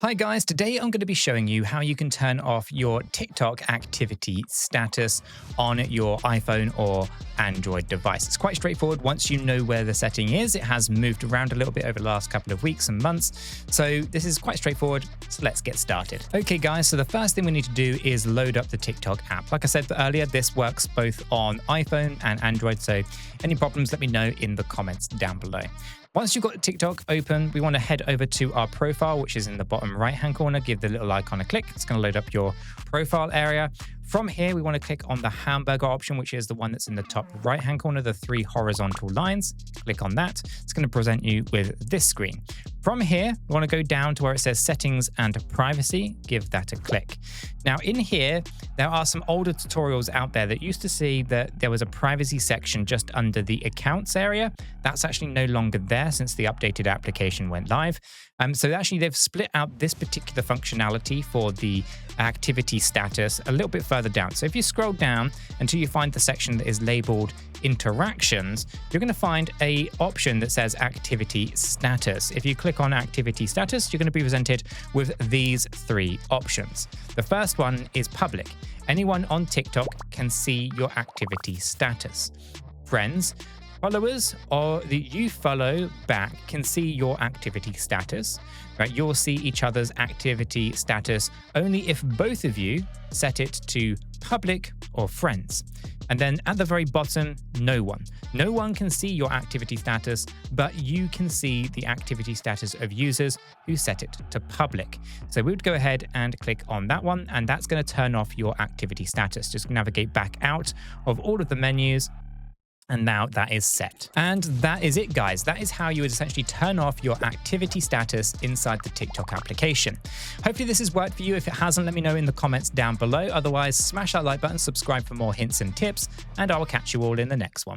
Hi guys, today I'm going to be showing you how you can turn off your TikTok activity status on your iPhone or Android device. It's quite straightforward once you know where the setting is. It has moved around a little bit over the last couple of weeks and months, so this is quite straightforward, so let's get started. Okay guys, so the first thing we need to do is load up the TikTok app. Like I said earlier, this works both on iPhone and Android, so any problems let me know in the comments down below. Once you've got TikTok open, we want to head over to our profile, which is in the bottom right-hand corner. Give the little icon a click. It's going to load up your profile area. From here, we want to click on the hamburger option, which is the one that's in the top right-hand corner, the three horizontal lines. Click on that. It's going to present you with this screen. From here, we want to go down to where it says Settings and Privacy. Give that a click. Now, in here, there are some older tutorials out there that used to see that there was a privacy section just under the Accounts area. That's actually no longer there since the updated application went live. So actually, they've split out this particular functionality for the activity status a little bit further down. So if you scroll down until you find the section that is labeled Interactions, you're going to find an option that says Activity Status. If you click on Activity Status, you're going to be presented with these three options. The first one is Public. Anyone on TikTok can see your activity status. Friends, followers, or that you follow back can see your activity status. Right? You'll see each other's activity status only if both of you set it to public or friends. And then at the very bottom, no one. No one can see your activity status, but you can see the activity status of users who set it to public. So we would go ahead and click on that one, and that's going to turn off your activity status. Just navigate back out of all of the menus. And now that is set. And that is it, guys. That is how you would essentially turn off your activity status inside the TikTok application. Hopefully this has worked for you. If it hasn't, let me know in the comments down below. Otherwise, smash that like button, subscribe for more hints and tips, and I will catch you all in the next one.